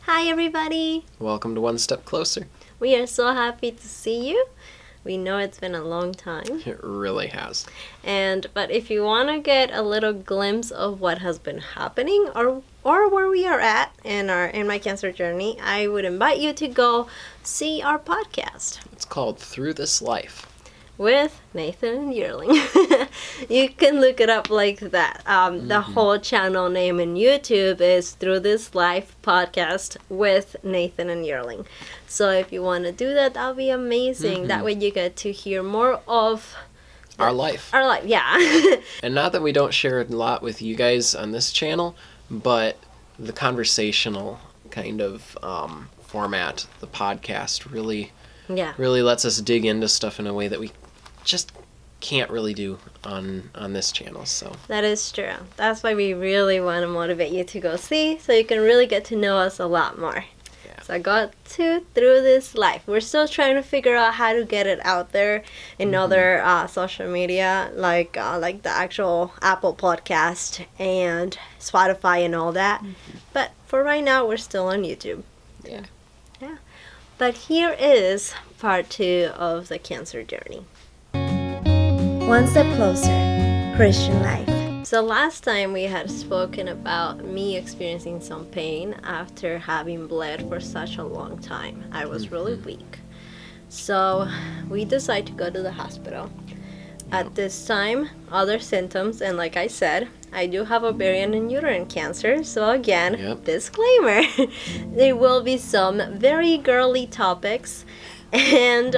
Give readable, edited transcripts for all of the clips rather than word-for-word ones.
Hi everybody! Welcome to One Step Closer. We are so happy to see you. We know it's been a long time. It really has. But if you want to get a little glimpse of what has been happening or where we are at in my cancer journey, I would invite you to go see our podcast. It's called Through This Life. With Nathan and Yearling. You can look it up like that. The whole channel name in YouTube is Through This Life Podcast with Nathan and Yearling. So if you want to do that, that'll be amazing. That way you get to hear more of our life. Our life, yeah. And not that we don't share a lot with you guys on this channel, but the conversational kind of format, the podcast, really lets us dig into stuff in a way that we just can't really do on this channel. So that is true. That's why we really want to motivate you to go see, so you can really get to know us a lot more. Yeah. So I got Through This Life. We're still trying to figure out how to get it out there in other social media, like the actual Apple Podcast and Spotify and all that. But for right now, we're still on YouTube. Yeah. But here is part 2 of the cancer journey. One Step Closer, Christian Life. So last time we had spoken about me experiencing some pain after having bled for such a long time. I was really weak. So we decided to go to the hospital. At this time, other symptoms, and like I said, I do have ovarian and uterine cancer, so again, disclaimer, there will be some very girly topics, and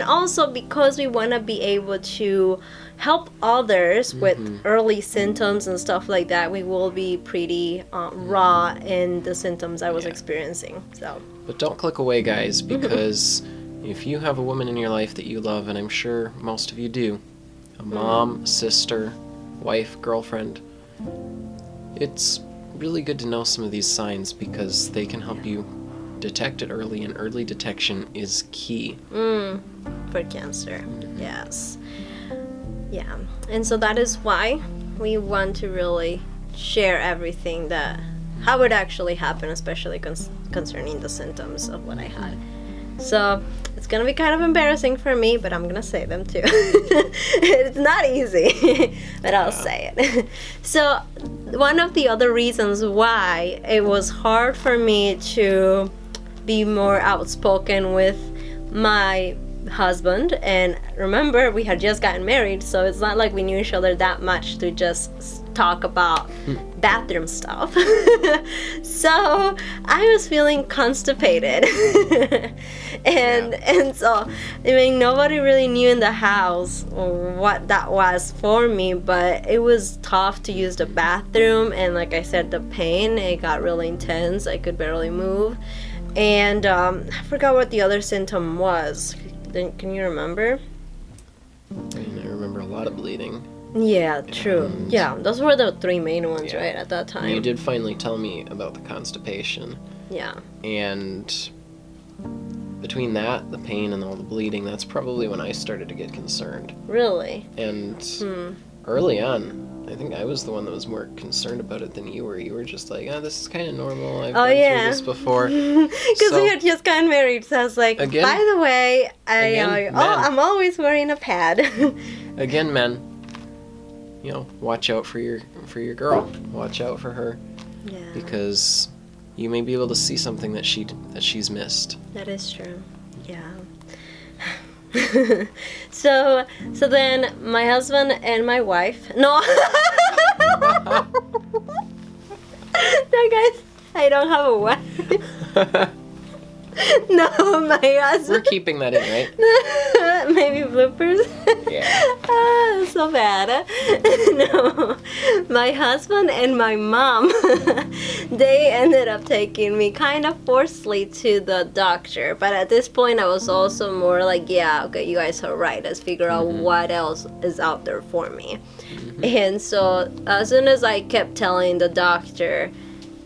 also because we want to be able to help others with early symptoms and stuff like that, we will be pretty raw in the symptoms I was experiencing. But don't click away, guys, because if you have a woman in your life that you love, and I'm sure most of you do, a mom, sister, wife, girlfriend, it's really good to know some of these signs because they can help you detect it early, and early detection is key. For cancer, yes. Yeah, and so that is why we want to really share everything how it actually happened, especially concerning the symptoms of what I had. So it's gonna be kind of embarrassing for me, but I'm gonna say them too. It's not easy, but I'll say it. So one of the other reasons why it was hard for me to be more outspoken with my husband, and remember, we had just gotten married, so it's not like we knew each other that much to just talk about bathroom stuff. So I was feeling constipated. And so nobody really knew in the house what that was for me, but it was tough to use the bathroom, and like I said, the pain, it got really intense. I could barely move, and I forgot what the other symptom was. Can you remember? I remember a lot of bleeding. Yeah, true. Yeah, those were the 3 main ones, right, at that time. You did finally tell me about the constipation. Yeah. And between that, the pain, and all the bleeding, that's probably when I started to get concerned. Really? And early on, I think I was the one that was more concerned about it than you were. You were just like, this is kind of normal. I've been through this before. Because we had just gotten married, so I was like, again, by the way, I'm always wearing a pad. Again, men, watch out for your girl. Watch out for her. Yeah. Because you may be able to see something that she's missed. That is true. Yeah. So then my husband and my wife. No. No, guys, I don't have a wife. No, my husband. We're keeping that in, right? Maybe bloopers. Yeah. So bad. No, my husband and my mom, they ended up taking me kind of forcefully to the doctor. But at this point, I was also more like, yeah, okay, you guys are right. Let's figure out what else is out there for me. And so as soon as I kept telling the doctor,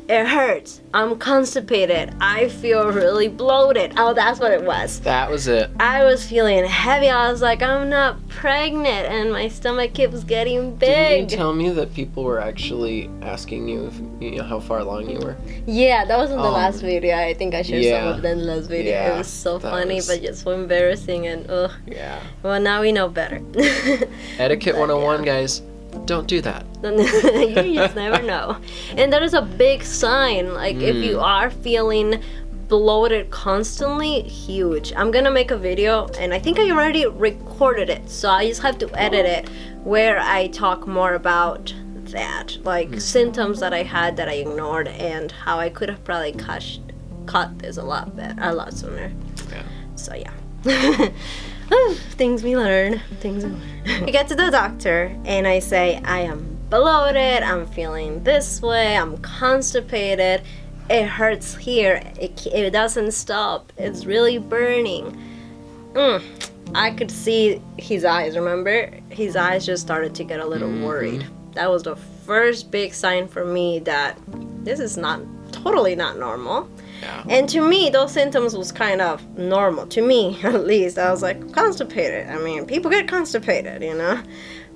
it hurts. I'm constipated. I feel really bloated. Oh, that's what it was. That was it. I was feeling heavy. I was like, I'm not pregnant, and my stomach keeps getting big. Didn't you tell me that people were actually asking you if you know how far along you were? Yeah, that was in the last video. I think I shared some yeah. of them in the last video. Yeah, It was so that funny, was- but just so embarrassing, and ugh. Yeah. Well, now we know better. Etiquette 101, guys. Don't do that. You just never know. And that is a big sign. Like, if you are feeling bloated constantly, huge. I'm gonna make a video, and I think I already recorded it, so I just have to edit it, where I talk more about that, like symptoms that I had that I ignored, and how I could have probably caught this a lot sooner. Yeah. So yeah. Things we learn. I get to the doctor and I say, I am bloated, I'm feeling this way, I'm constipated, it hurts here, it doesn't stop, it's really burning. I could see his eyes, remember? His eyes just started to get a little worried. That was the first big sign for me that this is totally not normal. Yeah. And to me, those symptoms was kind of normal. To me, at least. I was like, constipated. I mean, people get constipated, you know?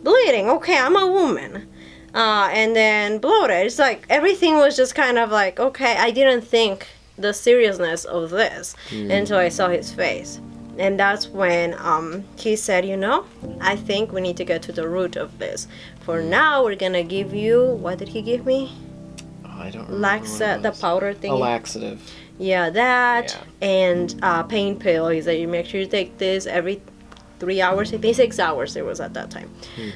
Bleeding. Okay, I'm a woman. And then bloated. It's like, everything was just kind of like, okay, I didn't think the seriousness of this until I saw his face. And that's when he said, you know, I think we need to get to the root of this. For now, we're going to give you, what did he give me? I don't remember The powder thing. A laxative. Yeah, that and pain pill. He said you make sure you take this every 3 hours. I think 6 hours it was at that time.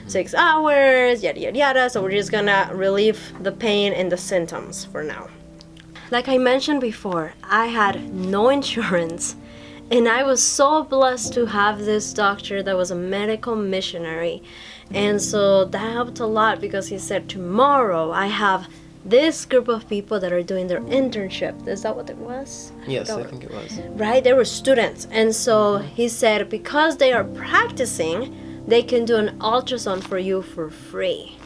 6 hours, yada yada yada. So we're just gonna relieve the pain and the symptoms for now. Like I mentioned before, I had no insurance, and I was so blessed to have this doctor that was a medical missionary, and so that helped a lot because he said tomorrow I have this group of people that are doing their internship. Is that what it was? Yes, I think it was. Right? They were students. And so he said because they are practicing, they can do an ultrasound for you for free.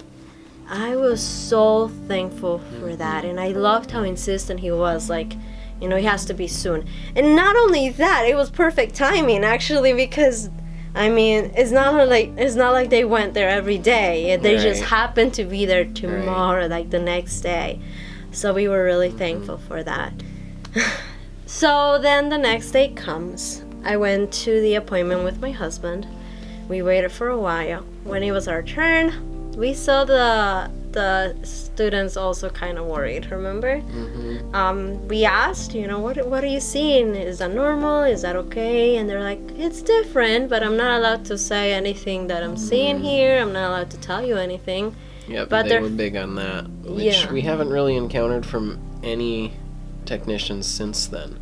I was so thankful for that. And I loved how insistent he was. Like, you know, it has to be soon. And not only that, it was perfect timing actually, because I mean, it's not like they went there every day. They just happened to be there tomorrow, like the next day. So we were really thankful for that. So then the next day comes. I went to the appointment with my husband. We waited for a while. When it was our turn, we saw the students also kind of worried, remember? We asked, you know, what are you seeing? Is that normal? Is that okay? And they're like, it's different, but I'm not allowed to say anything that I'm seeing here. I'm not allowed to tell you anything. Yeah, but they were big on that, which we haven't really encountered from any technicians since then.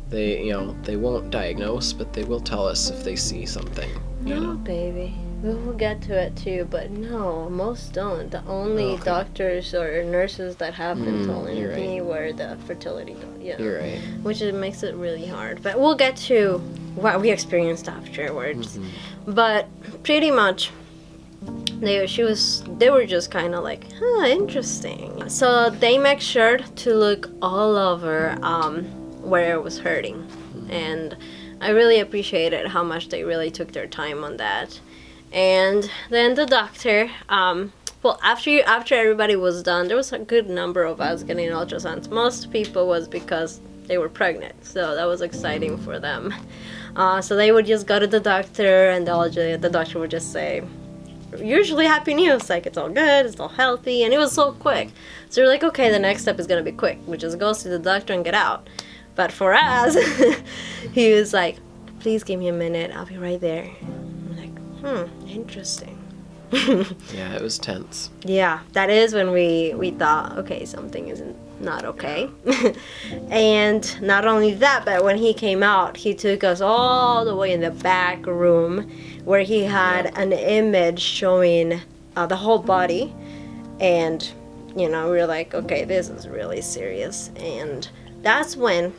They, you know, they won't diagnose, but they will tell us if they see something. You know? Baby. We will get to it too, but no, most don't. The only doctors or nurses that have been telling me were the fertility doctors. Yeah, you're right. Which makes it really hard. But we'll get to what we experienced afterwards. But pretty much, they were just kind of like, interesting. So they make sure to look all over where it was hurting, and I really appreciated how much they really took their time on that. And then the doctor, well, after everybody was done, there was a good number of us getting ultrasounds. Most people was because they were pregnant, so that was exciting for them. So they would just go to the doctor, and the doctor would just say, usually happy news, like it's all good, it's all healthy, and it was so quick. So we're like, okay, the next step is gonna be quick. We just go see the doctor and get out. But for us, he was like, please give me a minute, I'll be right there. Interesting. Yeah, it was tense. Yeah, that is when we thought, okay, something isn't not okay. And not only that, but when he came out, he took us all the way in the back room where he had an image showing the whole body. And, you know, we were like, okay, this is really serious. And that's when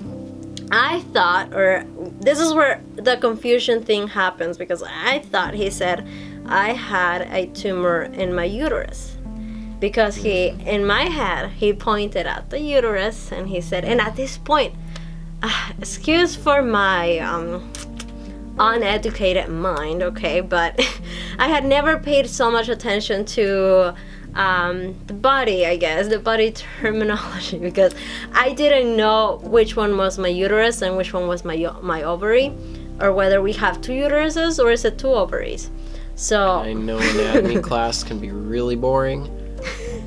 I thought, or this is where the confusion thing happens, because I thought he said I had a tumor in my uterus. because he, in my head, he pointed at the uterus and he said, and at this point, excuse for my uneducated mind, okay, but I had never paid so much attention to the body, I guess, the body terminology, because I didn't know which one was my uterus and which one was my ovary, or whether we have 2 uteruses or is it 2 ovaries. So I know anatomy class can be really boring,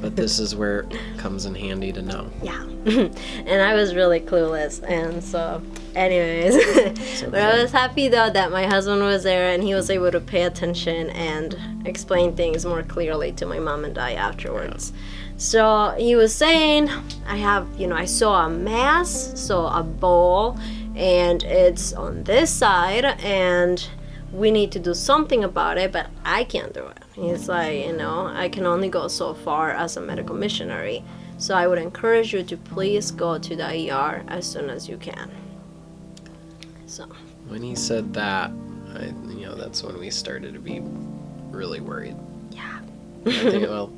but this is where it comes in handy to know. Yeah. And I was really clueless, and so anyways, but I was happy though that my husband was there and he was able to pay attention and explain things more clearly to my mom and I afterwards. So he was saying, I saw a mass, so a ball, and it's on this side, and we need to do something about it, but I can't do it. He's like, I can only go so far as a medical missionary. So I would encourage you to please go to the ER as soon as you can. So when he said that, that's when we started to be really worried. Yeah. I think,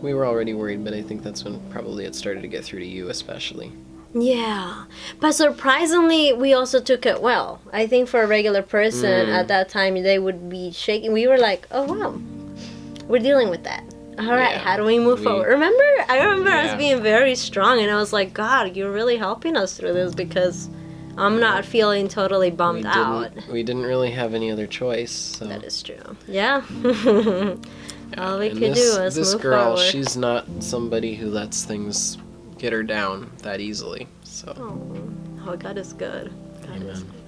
we were already worried, but I think that's when probably it started to get through to you especially. Yeah, but surprisingly, we also took it well. I think for a regular person at that time, they would be shaking. We were like, oh, wow, we're dealing with that. All right, how do we move forward? I remember us being very strong, and I was like, God, you're really helping us through this, because I'm not feeling totally bummed out. We didn't really have any other choice. So. That is true. Yeah. All we could do was this move girl, forward. she's not somebody who lets things get her down that easily. So. Oh, God is good. God is Amen. good.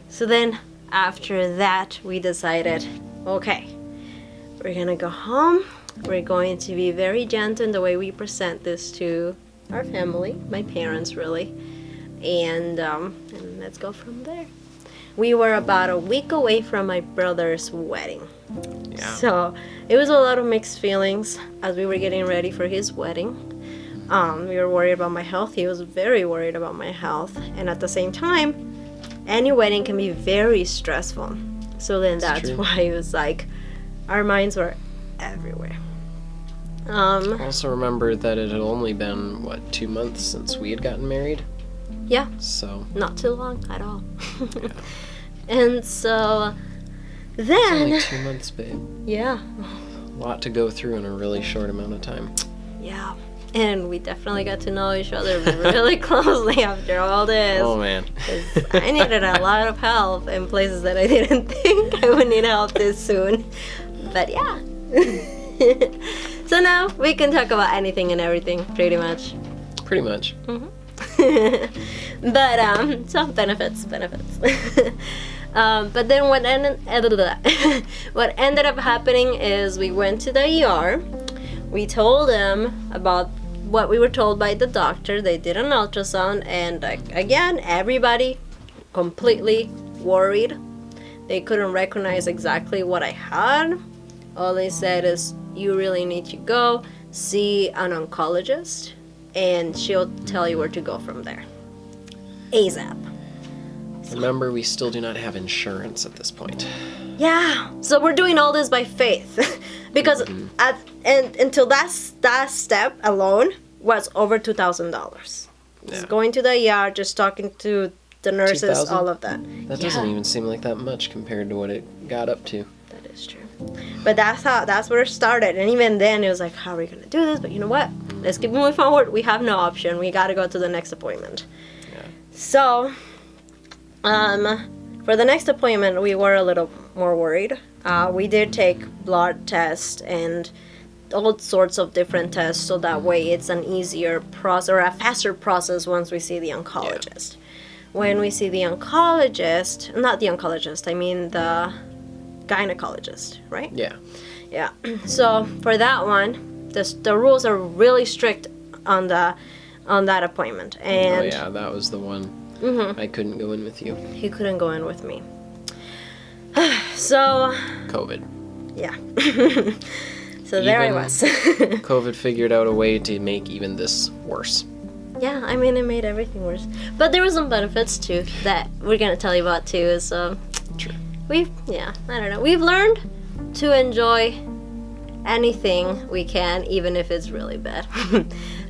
So then, after that, we decided, okay, we're gonna go home. We're going to be very gentle in the way we present this to our family, my parents, really, and let's go from there. We were about a week away from my brother's wedding. Yeah. So it was a lot of mixed feelings as we were getting ready for his wedding. We were worried about my health. He was very worried about my health. And at the same time, any wedding can be very stressful. So then that's why it was like, our minds were everywhere. Also remember that it had only been, 2 months since we had gotten married? Yeah. So. Not too long at all. Yeah. And so then. It's only 2 months, babe. Yeah. A lot to go through in a really short amount of time. Yeah. And we definitely got to know each other really closely after all this. Oh, man. 'Cause I needed a lot of help in places that I didn't think I would need help this soon. But yeah. So now we can talk about anything and everything, pretty much. Pretty much. But, so benefits. But then what ended up happening is we went to the ER. We told them about what we were told by the doctor. They did an ultrasound, and again, everybody completely worried. They couldn't recognize exactly what I had. All they said is, you really need to go see an oncologist, and she'll tell you where to go from there. ASAP. Remember, we still do not have insurance at this point. Yeah, so we're doing all this by faith. Because until that step alone was over $2,000. Just going to the ER, just talking to the nurses, 2,000? all of that. That doesn't even seem like that much compared to what it got up to. That is true. But that's where it started. And even then, it was like, how are we going to do this? But you know what? Let's keep moving forward. We have no option. We got to go to the next appointment. Yeah. So, for the next appointment, we were a little more worried. We did take blood tests and all sorts of different tests, so that way it's an easier process, or a faster process once we see the oncologist. When we see the oncologist, not the oncologist, I mean the gynecologist, right? Yeah. Yeah. So for that one, the rules are really strict on that appointment. And oh yeah, that was the one. I couldn't go in with you. He couldn't go in with me. So. COVID. Yeah. So there I was. COVID figured out a way to make even this worse. Yeah, I mean, it made everything worse. But there were some benefits too that we're gonna tell you about too. So True. I don't know. We've learned to enjoy anything we can, even if it's really bad.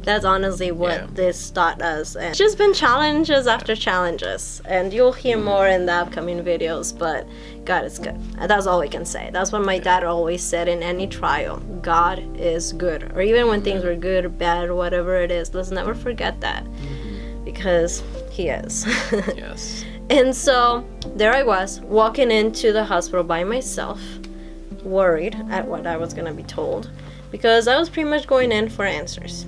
That's honestly what this taught us. And it's just been challenges after challenges. And you'll hear more in the upcoming videos, but God is good. That's all we can say. That's what my dad always said in any trial. God is good. Or even when things were good or bad or whatever it is, let's never forget that. Because he is. Yes. And so there I was, walking into the hospital by myself, worried at what I was going to be told, because I was pretty much going in for answers.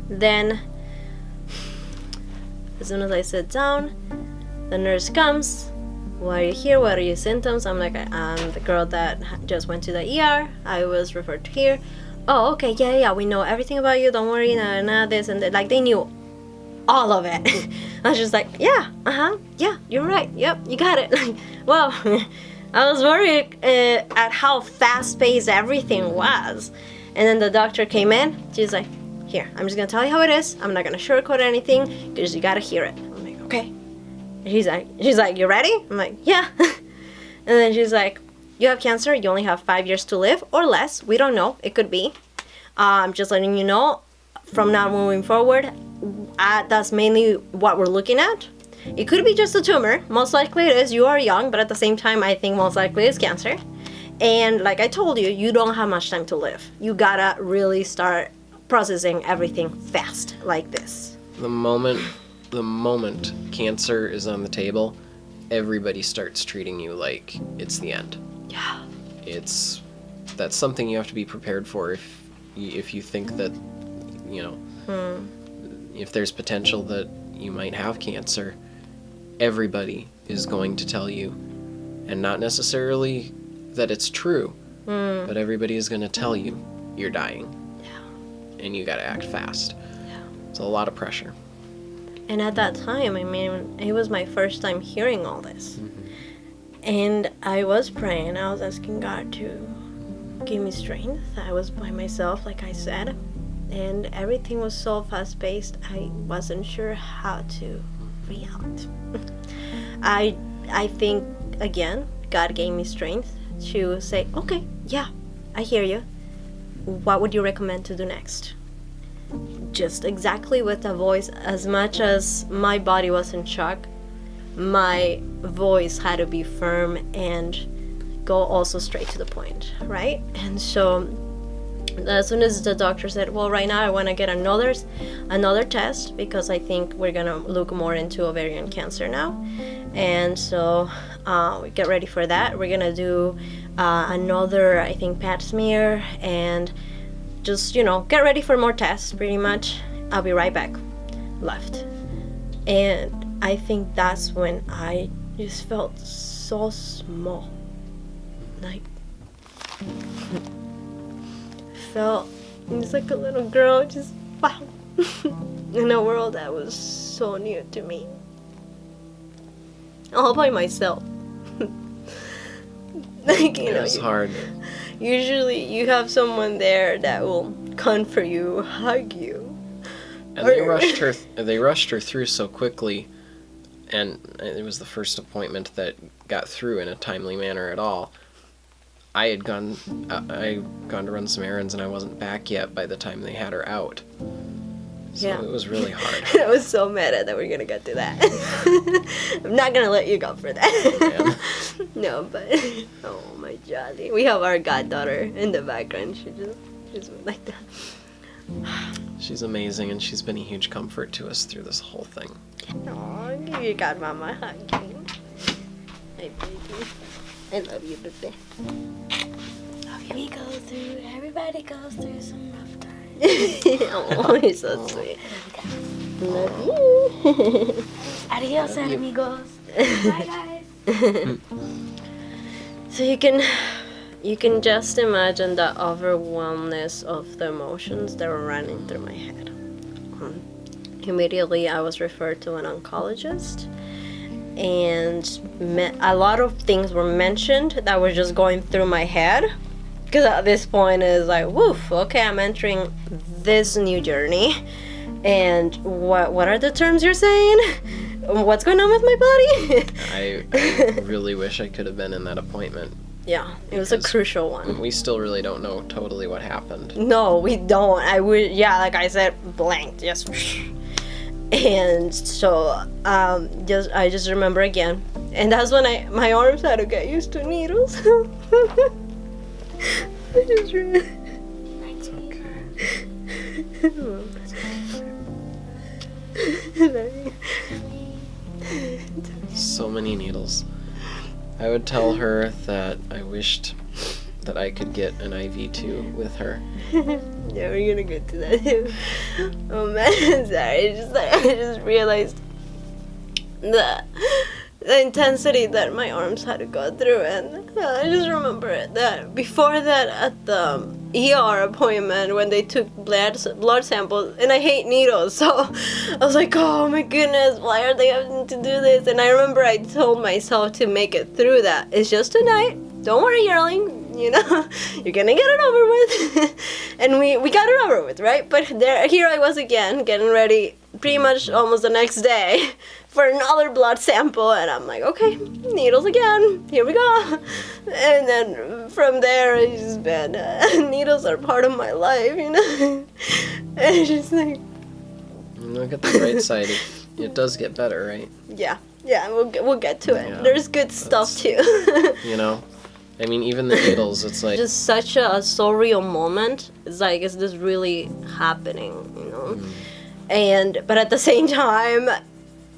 Then, as soon as I sit down, the nurse comes. Why are you here? What are your symptoms? I'm like, I'm the girl that just went to the ER. I was referred to here. Oh, okay, yeah, we know everything about you. Don't worry, this and that. Like, they knew all of it. I was just like, yeah, you're right. Yep, you got it. Well, I was worried at how fast-paced everything was. And then the doctor came in. She's like, here, I'm just going to tell you how it is. I'm not going to sugarcoat anything because you got to hear it. I'm like, okay. And she's like, you ready? I'm like, yeah. And then she's like, you have cancer. You only have 5 years to live or less. We don't know. It could be. Just letting you know, from now moving forward, that's mainly what we're looking at. It could be just a tumor. Most likely it is. You are young, but at the same time, I think most likely it's cancer. And like I told you, you don't have much time to live. You gotta really start processing everything fast like this. The moment cancer is on the table, everybody starts treating you like it's the end. Yeah. That's something you have to be prepared for if you think that, if there's potential that you might have cancer, everybody is going to tell you, and not necessarily that it's true, but everybody is going to tell you you're dying. Yeah. And you got to act fast. Yeah. It's a lot of pressure. And at that time, it was my first time hearing all this. Mm-hmm. And I was praying. I was asking God to give me strength. I was by myself, like I said. And everything was so fast-paced, I wasn't sure how to react. I think, again, God gave me strength to say, okay, yeah, I hear you. What would you recommend to do next? Just exactly with the voice. As much as my body was in shock, my voice had to be firm and go also straight to the point, right? And so as soon as the doctor said, well, right now I want to get another test because I think we're going to look more into ovarian cancer now. And so we get ready for that. We're going to do another, I think, pap smear and just, get ready for more tests pretty much. I'll be right back. Left. And I think that's when I just felt so small. Like, felt just like a little girl, just wow, in a world that was so new to me, all by myself. Like, it's hard. Usually you have someone there that will comfort you, hug you. And they rushed her through so quickly, and it was the first appointment that got through in a timely manner at all. I had gone to run some errands and I wasn't back yet by the time they had her out. So It was really hard. I was so mad at that we're gonna get to that. I'm not gonna let you go for that. Yeah. No, but oh my jolly. We have our goddaughter in the background. She's like that. She's amazing and she's been a huge comfort to us through this whole thing. Oh, give your godmama a hug. Hey, baby. I love you, baby. Everybody goes through some rough times. Oh, you're so sweet. Love you. Adios, amigos. Bye, guys. So you can just imagine the overwhelmness of the emotions that were running through my head. Immediately, I was referred to an oncologist. And a lot of things were mentioned that were just going through my head, because at this point it's like, woof, okay, I'm entering this new journey, and what are the terms you're saying? What's going on with my body? I really wish I could have been in that appointment Yeah, it was a Because crucial one. we still really don't know totally what happened. No, we don't. I would, yeah, like I said, blanked, just. And so, I just remember again, and that's when my arms had to get used to needles. I just really. It's okay. So many needles. I would tell her that I wished that I could get an IV too with her. Yeah, we're gonna get to that too. Oh man, sorry. I just realized the intensity that my arms had to go through, and I just remember that before that at the ER appointment when they took blood samples, and I hate needles, so I was like, oh my goodness, why are they having to do this? And I remember I told myself to make it through that. It's just tonight. Don't worry, darling. You know, you're gonna get it over with. And we got it over with, right? But here I was again, getting ready pretty much almost the next day for another blood sample, and I'm like, okay, needles again, here we go. And then from there, it's just been, needles are part of my life, you know? And it's just like... Look at the bright side, it does get better, right? Yeah, we'll get to it. Yeah, There's good stuff too. You know? I mean, even the needles, it's like... Just such a surreal moment. It's like, is this really happening, you know? But at the same time,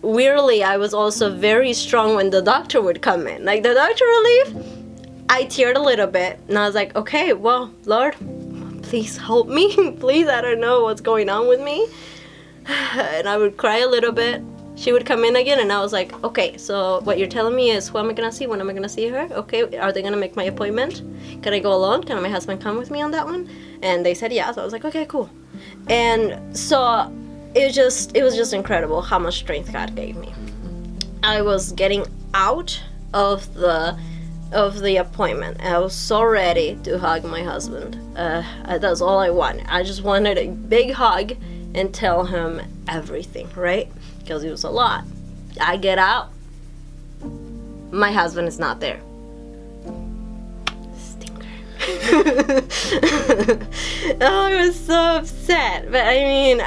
weirdly, I was also very strong when the doctor would come in. Like, the doctor would leave, I teared a little bit, and I was like, okay, well, Lord, please help me. Please, I don't know what's going on with me. And I would cry a little bit. She would come in again, and I was like, okay, so what you're telling me is, who am I gonna see? When am I gonna see her? Okay, are they gonna make my appointment? Can I go alone? Can my husband come with me on that one? And they said yes. I was like, okay, cool. And so it was just incredible how much strength God gave me. I was getting out of the appointment. I was so ready to hug my husband. That's all I wanted. I just wanted a big hug and tell him everything, right? Because it was a lot. I get out, my husband is not there. Stinker. Oh, I was so upset. But I mean,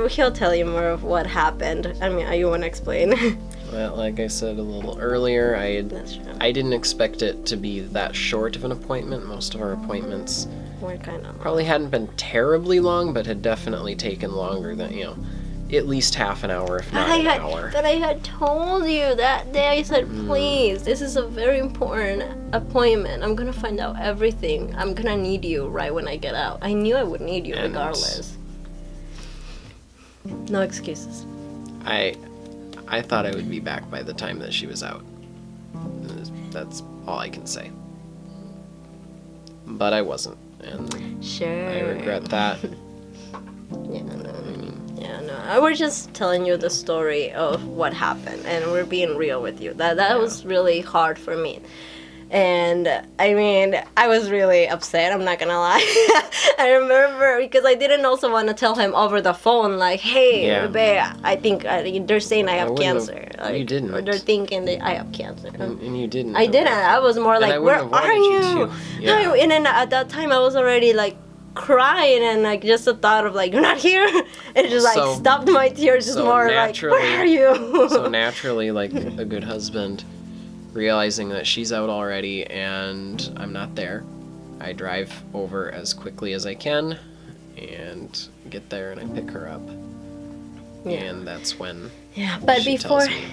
he'll tell you more of what happened. I mean, you want to explain? Well, like I said a little earlier, That's true. I didn't expect it to be that short of an appointment. Most of our appointments We're kind of probably hadn't been terribly long, but had definitely taken longer than, at least half an hour, if not an hour. But I had told you that day. I said, please, this is a very important appointment. I'm gonna find out everything. I'm gonna need you right when I get out. I knew I would need you regardless. No excuses. I thought I would be back by the time that she was out. That's all I can say. But I wasn't, and Sure. I regret that. Yeah, no. I was just telling you the story of what happened, and we're being real with you. That was really hard for me. And I mean, I was really upset, I'm not gonna lie. I remember, because I didn't also want to tell him over the phone, like, hey, babe, I think they're saying I have cancer. Like, you didn't. Or they're thinking that I have cancer. And you didn't. I didn't. I was more like, where are you? Yeah. And then at that time, I was already like, crying, and like just the thought of like, you're not here, it just like stopped my tears. Just more like, where are you? So naturally, like a good husband, realizing that she's out already and I'm not there, I drive over as quickly as I can and get there, and I pick her up. And that's when but she before tells me.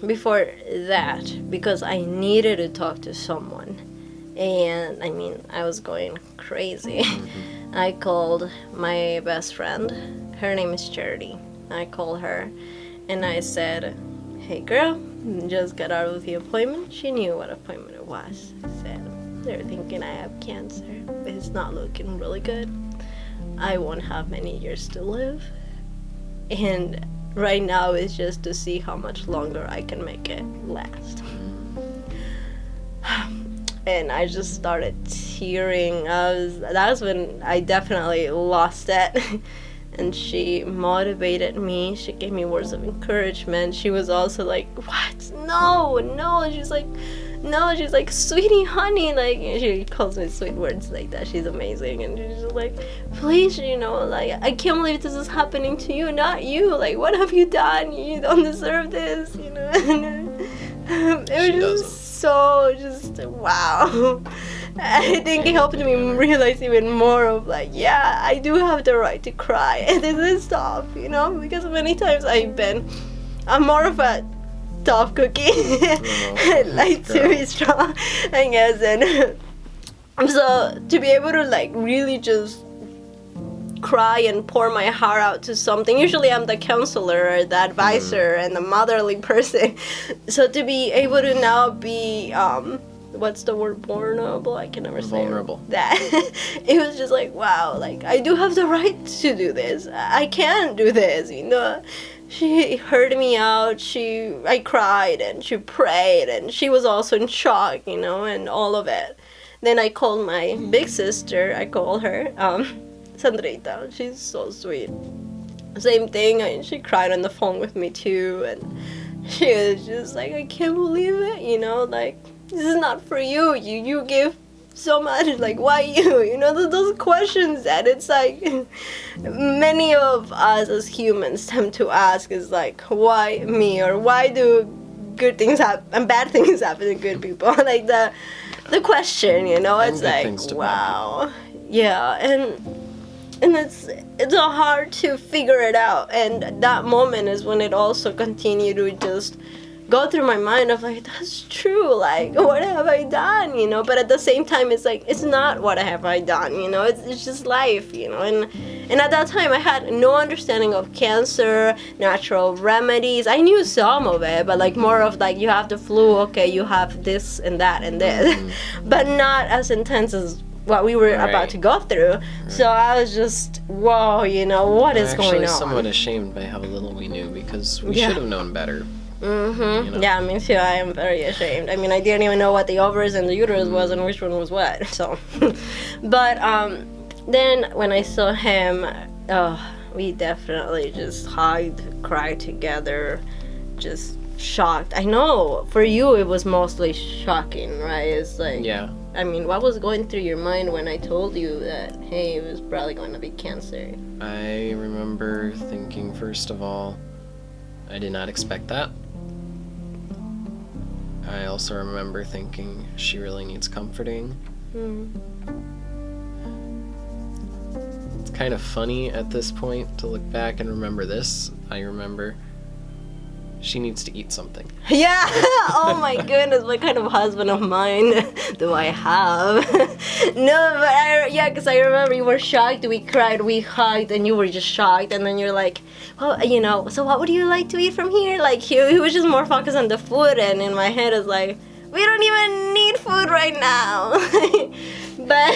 Before that, because I needed to talk to someone, and I mean, I was going crazy. I called my best friend. Her name is Charity. I called her and I said, hey girl, just got out of the appointment. She knew what appointment it was. I said, they're thinking I have cancer. It's not looking really good. I won't have many years to live. And right now it's just to see how much longer I can make it last. And I just started tearing. That was when I definitely lost it. And she motivated me. She gave me words of encouragement. She was also like, what? No. She's like, no, she's like, sweetie, honey, like, she calls me sweet words like that. She's amazing, and she's just like, please, you know, like, I can't believe this is happening to you, not you. Like, what have you done? You don't deserve this, you know. It was just wow. I think it helped me realize even more of like, yeah, I do have the right to cry. This is tough, you know, because many times I'm more of a tough cookie. I like to be strong, I guess, and so to be able to like really just cry and pour my heart out to something. Usually I'm the counselor or the advisor and the motherly person. So to be able to now be what's the word, vulnerable? I can never say vulnerable. That. It was just like, wow, like I do have the right to do this. I can do this, you know. She heard me out. I cried and she prayed and she was also in shock, you know, and all of it. Then I called my big sister. I called her, Sandrita. She's so sweet. Same thing. And she cried on the phone with me too, and she was just like, I can't believe it, you know, like this is not for you. You give so much, like why you? You know, those questions that it's like many of us as humans tend to ask is like, why me, or why do good things happen and bad things happen to good people? Like the question, you know, it's like, wow, yeah, and it's hard to figure it out. And that moment is when it also continued to just go through my mind of like, that's true, like what have I done, you know? But at the same time, it's like, it's not what have I done, you know, it's just life, you know. And at that time I had no understanding of cancer, natural remedies. I knew some of it, but like more of like, you have the flu, okay, you have this and that and this, but not as intense as what we were about to go through. So I was just, whoa, you know, what is going on? I'm actually somewhat ashamed by how little we knew, because we should have known better. You know? Yeah, me too. I am very ashamed. I mean, I didn't even know what the ovaries and the uterus was and which one was what. So, but then when I saw him, we definitely just hugged, cried together, just shocked. I know for you it was mostly shocking, right? It's like, yeah. I mean, what was going through your mind when I told you that, hey, it was probably going to be cancer? I remember thinking, first of all, I did not expect that. I also remember thinking, she really needs comforting. It's kind of funny at this point to look back and remember this. I remember she needs to eat something. Yeah! Oh my goodness, what kind of husband of mine do I have? No, but because I remember you were shocked, we cried, we hugged, and you were just shocked, and then you're like, well, you know, so what would you like to eat from here? Like, he was just more focused on the food, and in my head it's like, we don't even need food right now. But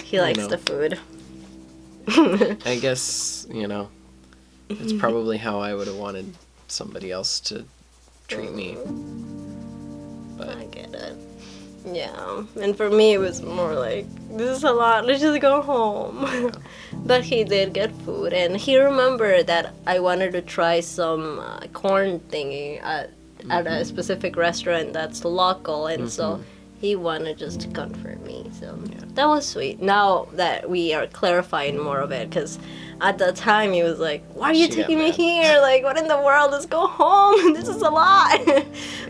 he likes the food. I guess, you know, it's probably how I would have wanted somebody else to treat me. But I get it. Yeah, and for me it was more like, this is a lot, let's just go home. But he did get food, and he remembered that I wanted to try some corn thingy at a specific restaurant that's local, and so he wanted just to comfort me. So that was sweet. Now that we are clarifying more of it, because at the time he was like, why are you taking me here? Like, what in the world? Let's go home. This is a lot.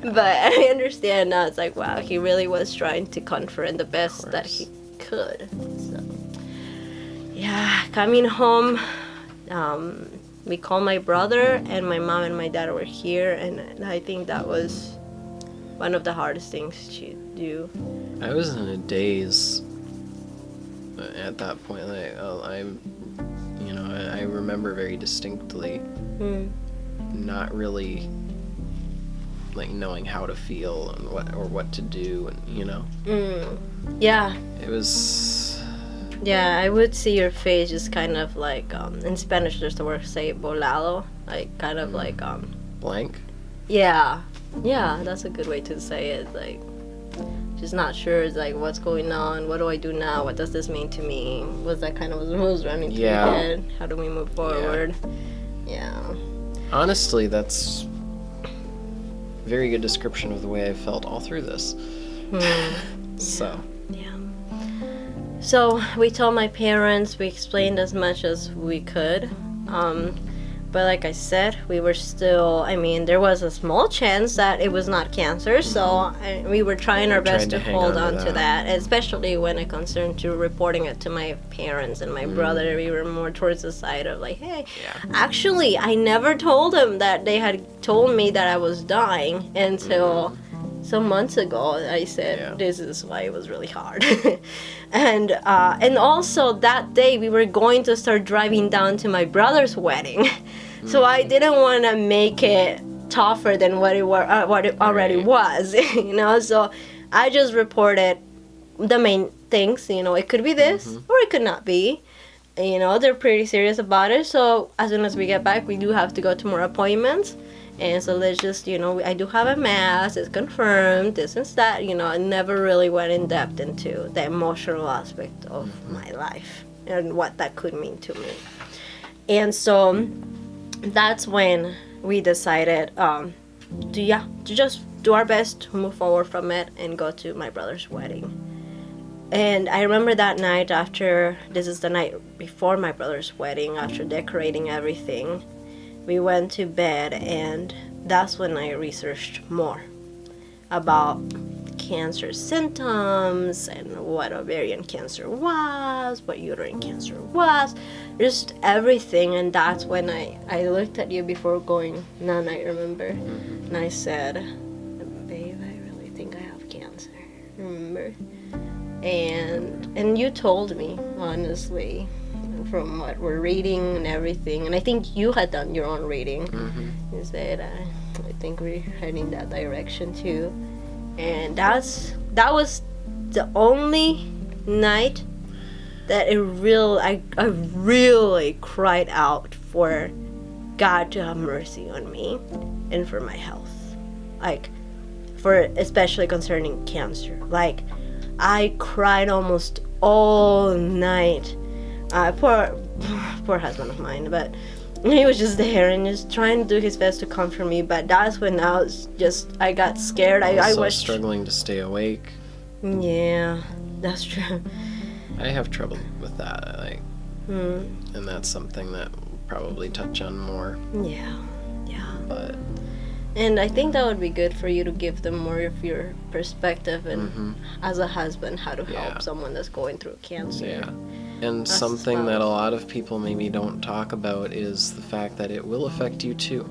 But I understand now. It's like, wow, he really was trying to comfort in the best that he could. So, yeah, coming home, we called my brother, and my mom and my dad were here, and I think that was one of the hardest things to do. I was in a daze at that point. Like, I remember very distinctly not really like knowing how to feel and what to do, and you know. Yeah. It was. Yeah, I would see your face just kind of like in Spanish there's the word say volado, like kind of like blank. Yeah, that's a good way to say it. Like, just not sure. It's like, what's going on? What do I do now? What does this mean to me? Was that kind of what was running through your head? How do we move forward? Yeah. Honestly, that's very good description of the way I felt all through this. So. Yeah. So we told my parents, we explained as much as we could. But like I said, we were still, I mean, there was a small chance that it was not cancer, so we were trying our best to hold on to that, especially when it concerned to reporting it to my parents and my brother. We were more towards the side of like, hey, actually, I never told them that they had told me that I was dying until some months ago. I said, this is why it was really hard. And also that day we were going to start driving down to my brother's wedding. So I didn't want to make it tougher than what it already was, you know. So I just reported the main things, you know. It could be this or it could not be. You know, they're pretty serious about it. So as soon as we get back, we do have to go to more appointments. And so let's just, you know, I do have a mass, it's confirmed, this and that, you know. I never really went in depth into the emotional aspect of my life and what that could mean to me. And so that's when we decided to just do our best to move forward from it and go to my brother's wedding. And I remember that night this is the night before my brother's wedding, after decorating everything, we went to bed, and that's when I researched more about cancer symptoms and what ovarian cancer was, what uterine cancer was, just everything. And that's when I looked at you before going night, remember? And I said, babe, I really think I have cancer, remember? And you told me, honestly, from what we're reading and everything, and I think you had done your own reading. You said, I think we're heading that direction too. And that was the only night that I really cried out for God to have mercy on me and for my health, like for especially concerning cancer. Like I cried almost all night. Poor husband of mine, but he was just there and just trying to do his best to comfort me. But that's when I got scared. I was struggling to stay awake. Yeah, that's true. I have trouble with that, and that's something that we'll probably touch on more. Yeah. But and I think that would be good for you to give them more of your perspective and as a husband, how to help someone that's going through cancer. Yeah. And something that a lot of people maybe don't talk about is the fact that it will affect you too.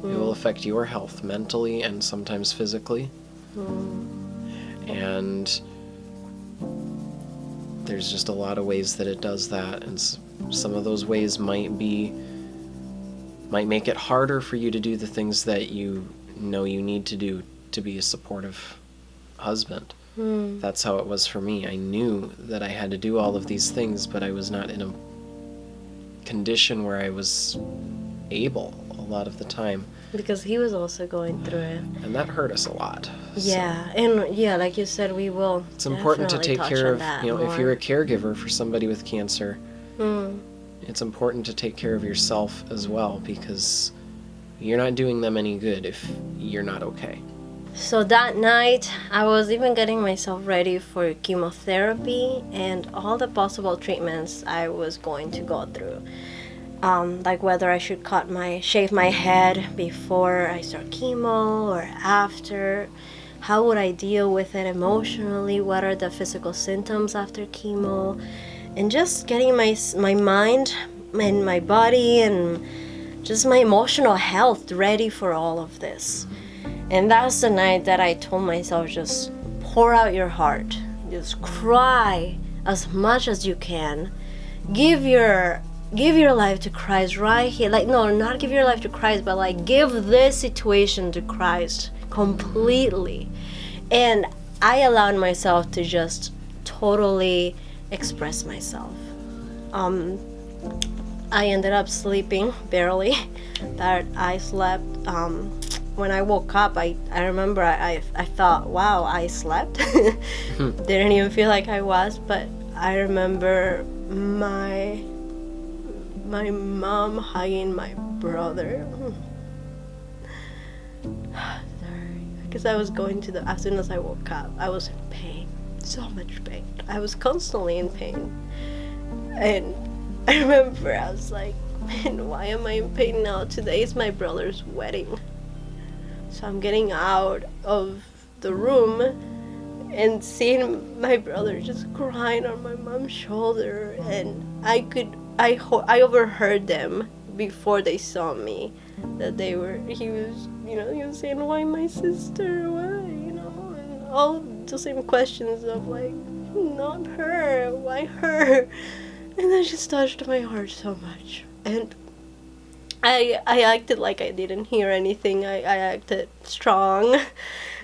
It will affect your health mentally and sometimes physically. And there's just a lot of ways that it does that, and some of those ways might make it harder for you to do the things that you know you need to do to be a supportive husband. That's how it was for me. I knew that I had to do all of these things, but I was not in a condition where I was able a lot of the time. Because he was also going through it. And that hurt us a lot. Yeah, and like you said, we will. It's important to take care of, more. If you're a caregiver for somebody with cancer, it's important to take care of yourself as well, because you're not doing them any good if you're not okay. So that night, I was even getting myself ready for chemotherapy and all the possible treatments I was going to go through. Like whether I should shave my head before I start chemo or after. How would I deal with it emotionally? What are the physical symptoms after chemo? And just getting my mind and my body and just my emotional health ready for all of this. And that's the night that I told myself, just pour out your heart. Just cry as much as you can. Give your life to Christ right here. Like, no, not give your life to Christ, but like give this situation to Christ completely. And I allowed myself to just totally express myself. I ended up sleeping barely. That I slept. When I woke up, I remember I thought, wow, I slept. Didn't even feel like I was, but I remember my mom hugging my brother. Sorry. because I was going to the, as soon as I woke up, I was in pain, so much pain. I was constantly in pain. And I remember I was like, man, why am I in pain now? Today is my brother's wedding. So I'm getting out of the room and seeing my brother just crying on my mom's shoulder, and I overheard them before they saw me, that he was saying, why my sister, why, and all the same questions of like, not her, why her? And that just touched my heart so much. And I acted like I didn't hear anything. I acted strong.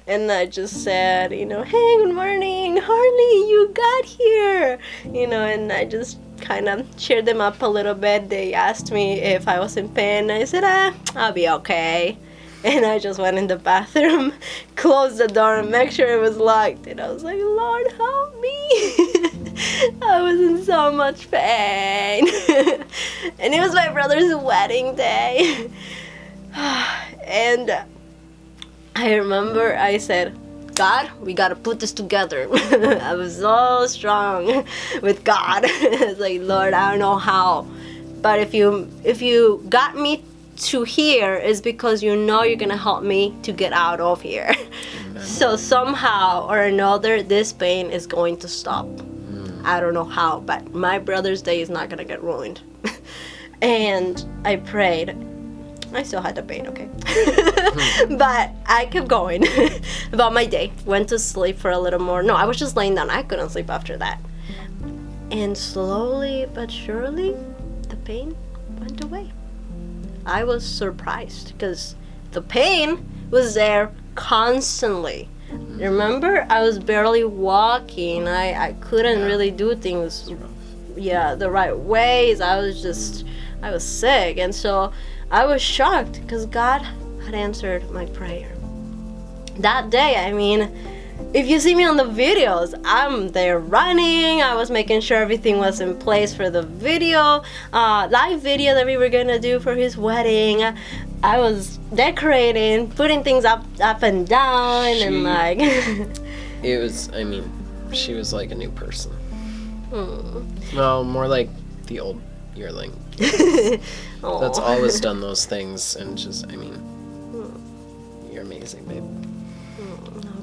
And I just said, hey, good morning, Harley, you got here. And I just kind of cheered them up a little bit. They asked me if I was in pain. I said, I'll be okay. And I just went in the bathroom, closed the door, and make sure it was locked. And I was like, Lord, help me. I was in so much pain. And it was my brother's wedding day. And I remember I said, God, we gotta put this together. I was so strong with God. It's like, Lord, I don't know how, but if you got me to here, is because you're gonna help me to get out of here. Amen. So somehow or another, this pain is going to stop. I don't know how, but my brother's day is not gonna get ruined. And I prayed. I still had the pain, okay? But I kept going about my day. Went to sleep for a little more. No, I was just laying down. I couldn't sleep after that. And slowly but surely, the pain went away. I was surprised because the pain was there constantly. Remember, I was barely walking. I couldn't really do things the right ways. I was sick. And so I was shocked because God had answered my prayer. That day, if you see me on the videos, I'm there running. I was making sure everything was in place for the live video that we were gonna do for his wedding. I was decorating, putting things up and down, and like... It was, she was like a new person. Well, more like the old yearling. That's always done those things, and just, you're amazing, babe.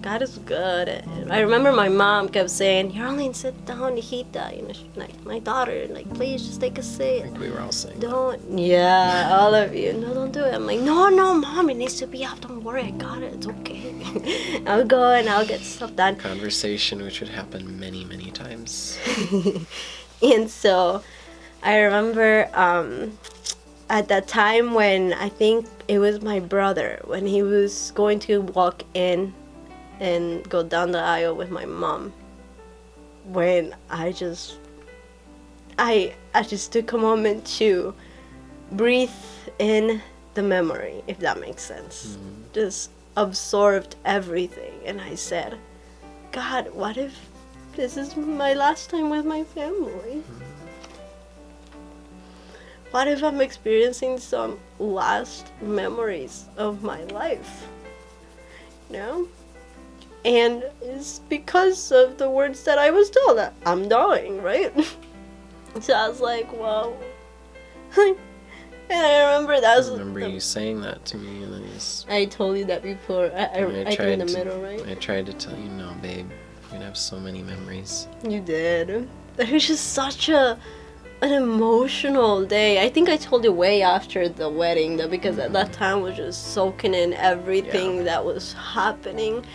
God is good. I remember my mom kept saying, Yarlene, sit down, hijita. Like, my daughter, like, please just take a seat. I think we were all saying all of you. No, don't do it. I'm like, no, Mom, it needs to be up. Don't worry, I got it. It's okay. I'll go and I'll get stuff done. Conversation which would happen many, many times. And so I remember at that time when I think it was my brother, when he was going to walk in and go down the aisle with my mom, when I just took a moment to breathe in the memory, if that makes sense. Just absorbed everything, and I said, God, what if this is my last time with my family? What if I'm experiencing some last memories of my life? And it's because of the words that I was told that I'm dying, right? So I was like, well, and I remember you saying that to me, and then I told you that before. I tried in the middle, right? I tried to tell you, no, babe, you're gonna have so many memories. You did. It was just such an emotional day. I think I told you way after the wedding, though, because at that time I was just soaking in everything that was happening,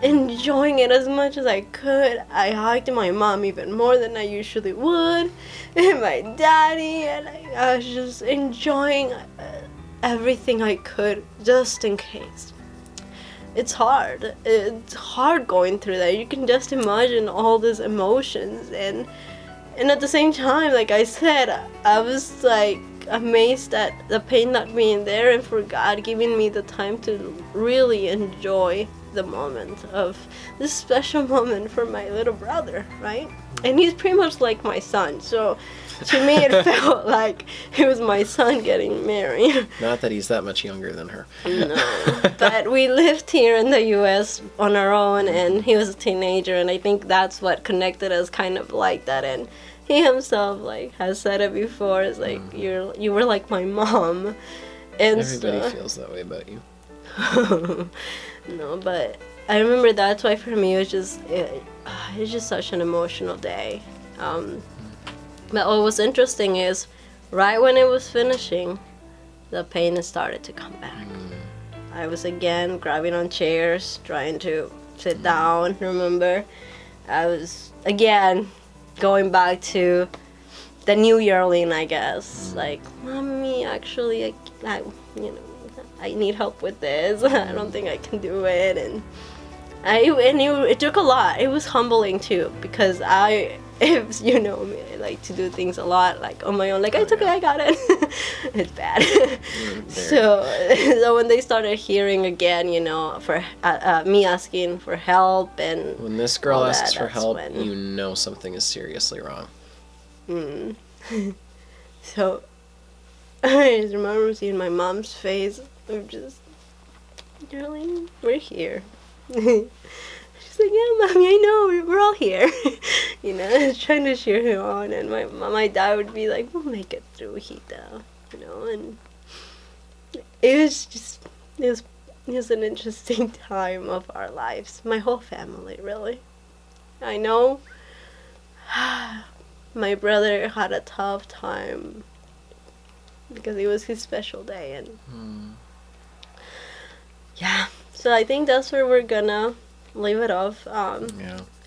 enjoying it as much as I could. I hugged my mom even more than I usually would, and my daddy, and I was just enjoying everything I could, just in case. It's hard. It's hard going through that. You can just imagine all these emotions, and at the same time, like I said, I was like amazed at the pain not being there, and for God giving me the time to really enjoy the moment of this special moment for my little brother, right? And he's pretty much like my son, so to me it felt like it was my son getting married. Not that he's that much younger than her. No, but we lived here in the U.S. on our own, and he was a teenager, and I think that's what connected us kind of like that. And he himself like has said it before. It's like you were like my mom, and Everybody feels that way about you. No, but I remember that's why for me it was just such an emotional day. But what was interesting is right when it was finishing, the pain started to come back. I was again grabbing on chairs, trying to sit down. Remember, I was again going back to the new yearling, I guess. Like, mommy, actually, I need help with this. I don't think I can do it, and it took a lot. It was humbling too, because if you know me, I like to do things a lot, like on my own. Like, it's okay, I got it. It's bad. So when they started hearing again, for me asking for help, and when this girl asks for help, you know something is seriously wrong. So I just remember seeing my mom's face of just, darling, we're here. She's like, yeah, mommy, I know, we're all here. Trying to cheer him on, and my dad would be like, we'll make it through, Hita, and it was an interesting time of our lives, my whole family, really. I know my brother had a tough time because it was his special day, and yeah, so I think that's where we're gonna leave it off.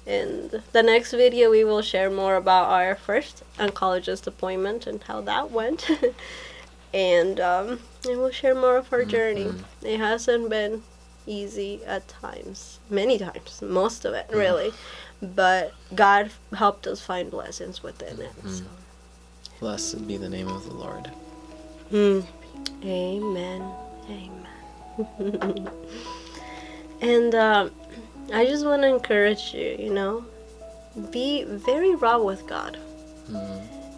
In the next video we will share more about our first oncologist appointment and how that went. And we'll share more of our journey. It hasn't been easy at times, many times, most of it really, but God helped us find blessings within it. So. Blessed be the name of the Lord. Amen. And I just want to encourage you, be very raw with God.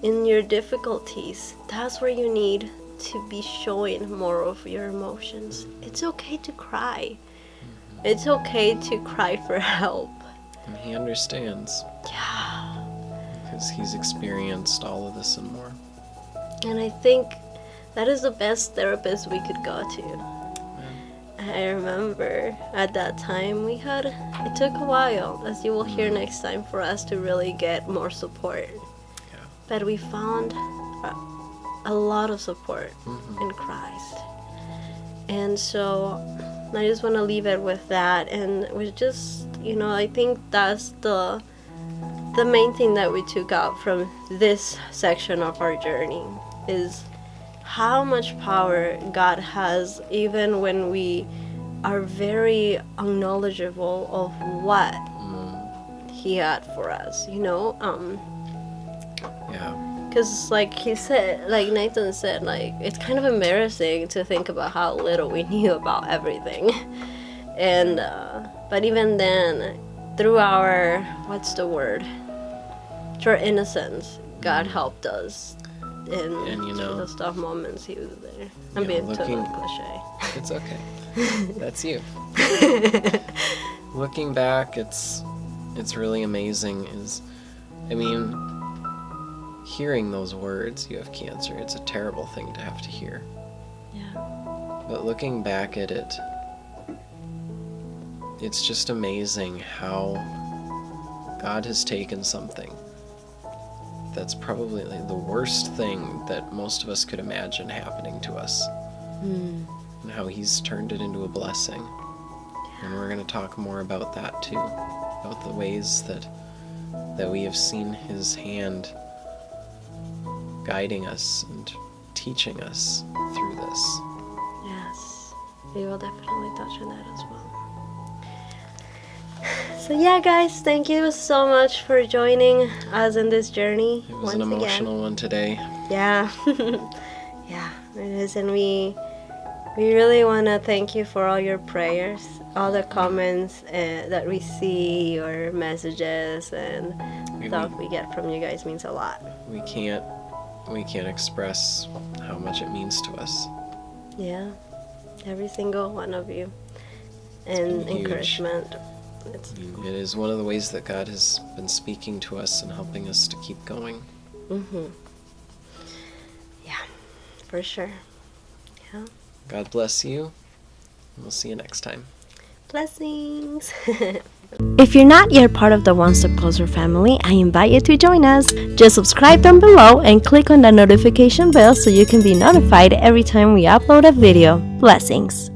In your difficulties, that's where you need to be showing more of your emotions. It's okay to cry. It's okay to cry for help. And he understands. Yeah. Because he's experienced all of this and more. And I think that is the best therapist we could go to. I remember at that time it took a while, as you will hear next time, for us to really get more support. Yeah. But we found a lot of support in Christ. And so I just want to leave it with that. And we just, I think that's the main thing that we took out from this section of our journey is how much power God has, even when we are very unknowledgeable of what he had for us, because like he said, like Nathan said, like it's kind of embarrassing to think about how little we knew about everything. And but even then, through our through our innocence, God helped us. And those tough moments, he was there. I'm being totally cliche. It's okay. That's you. Looking back, it's really amazing. Hearing those words, you have cancer, it's a terrible thing to have to hear. Yeah. But looking back at it, it's just amazing how God has taken something that's probably like the worst thing that most of us could imagine happening to us, and how he's turned it into a blessing. And we're going to talk more about that too, about the ways that we have seen his hand guiding us and teaching us through this. Yes, we will definitely touch on that as well. So yeah, guys, thank you so much for joining us in this journey. It was an emotional one today. Yeah. Yeah, it is. And we We really want to thank you for all your prayers, all the comments that we see, or messages and stuff we get from you guys means a lot. We can't express how much it means to us. Yeah, every single one of you, and been huge. encouragement. It is one of the ways that God has been speaking to us and helping us to keep going. Yeah, for sure. Yeah. God bless you. We'll see you next time. Blessings. If you're not yet part of the One Step Closer family, I invite you to join us. Just subscribe down below and click on the notification bell so you can be notified every time we upload a video. Blessings.